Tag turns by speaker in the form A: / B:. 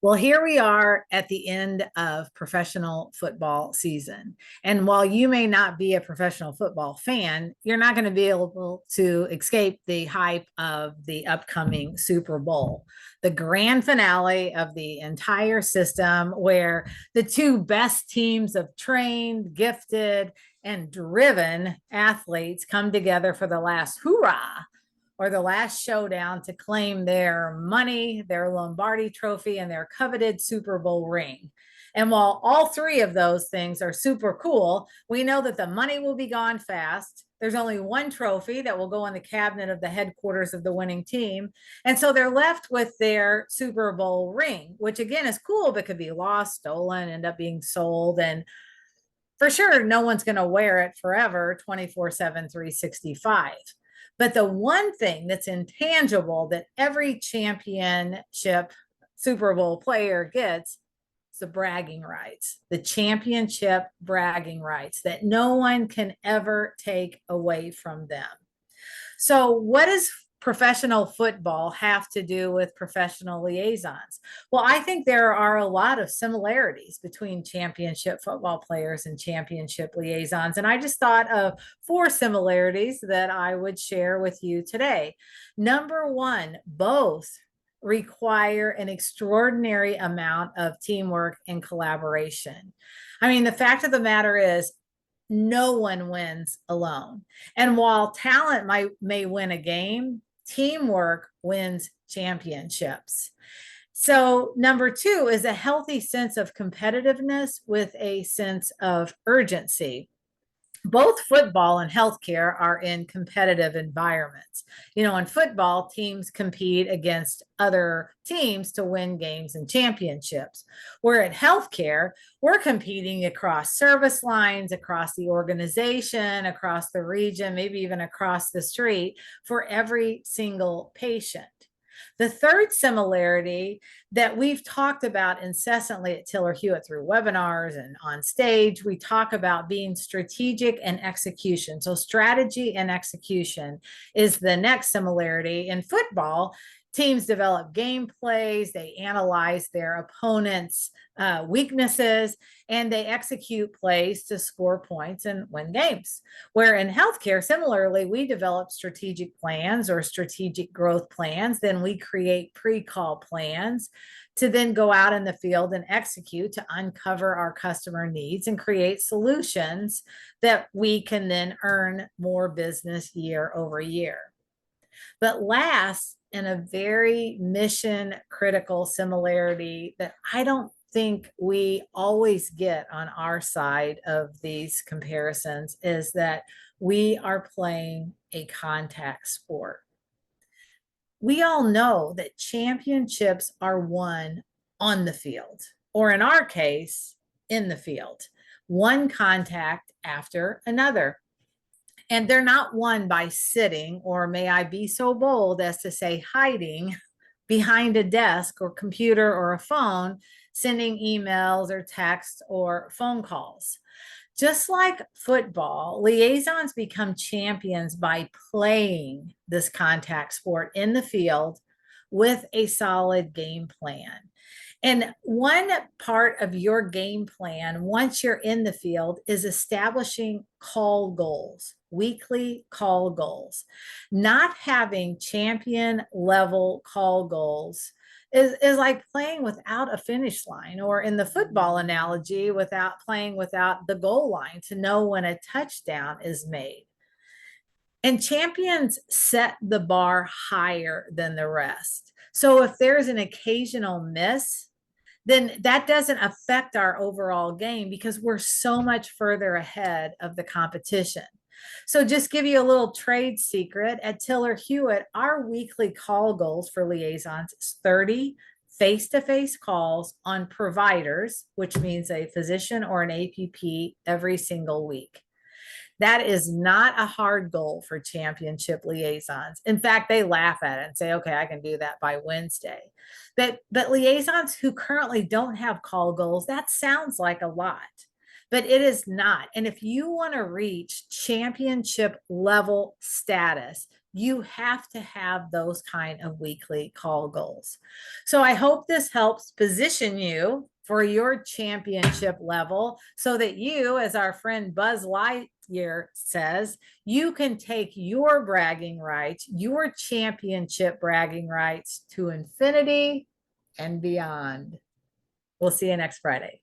A: Well, here we are at the end of professional football season. And while you may not be a professional football fan, you're not going to be able to escape the hype of the upcoming Super Bowl, the grand finale of the entire system, where the two best teams of trained, gifted, and driven athletes come together for the last hoorah or the last showdown to claim their money, their Lombardi trophy, and their coveted Super Bowl ring. And while all three of those things are super cool, we know that the money will be gone fast. There's only one trophy that will go in the cabinet of the headquarters of the winning team. And so they're left with their Super Bowl ring, which again is cool, but could be lost, stolen, end up being sold. And for sure, no one's going to wear it forever, 24/7, 365. But the one thing that's intangible that every championship Super Bowl player gets is the bragging rights, the championship bragging rights that no one can ever take away from them. So, what does professional football have to do with professional liaisons? Well, I think there are a lot of similarities between championship football players and championship liaisons. And I just thought of four similarities that I would share with you today. Number one, both require an extraordinary amount of teamwork and collaboration. I mean, the fact of the matter is, no one wins alone. And while talent may win a game, teamwork wins championships. So, number two is a healthy sense of competitiveness with a sense of urgency. Both football and healthcare are in competitive environments. You know, in football, teams compete against other teams to win games and championships. Where at healthcare, we're competing across service lines, across the organization, across the region, maybe even across the street for every single patient. The third similarity that we've talked about incessantly at Tiller-Hewitt through webinars and on stage, we talk about being strategic and execution. So strategy and execution is the next similarity. In football, teams develop game plays, they analyze their opponents' weaknesses, and they execute plays to score points and win games. Where in healthcare, similarly, we develop strategic plans or strategic growth plans, then we create pre-call plans to then go out in the field and execute to uncover our customer needs and create solutions that we can then earn more business year over year. But last, and a very mission critical similarity that I don't think we always get on our side of these comparisons is that we are playing a contact sport. We all know that championships are won on the field, or in our case, in the field, one contact after another. And they're not won by sitting, or may I be so bold as to say hiding behind a desk or computer or a phone, sending emails or texts or phone calls. Just like football, liaisons become champions by playing this contact sport in the field with a solid game plan. And one part of your game plan, once you're in the field, is establishing call goals, weekly call goals. Not having champion level call goals is like playing without a finish line, or in the football analogy, without playing without the goal line to know when a touchdown is made. And champions set the bar higher than the rest. So if there's an occasional miss, then that doesn't affect our overall game because we're so much further ahead of the competition. So just give you a little trade secret at Tiller-Hewitt, our weekly call goals for liaisons is 30 face-to-face calls on providers, which means a physician or an APP every single week. That is not a hard goal for championship liaisons. In fact, they laugh at it and say, okay, I can do that by Wednesday. But liaisons who currently don't have call goals, that sounds like a lot. but it is not. And if you want to reach championship level status, you have to have those kind of weekly call goals. So I hope this helps position you for your championship level so that you, as our friend Buzz Lightyear says, you can take your bragging rights, your championship bragging rights to infinity and beyond. We'll see you next Friday.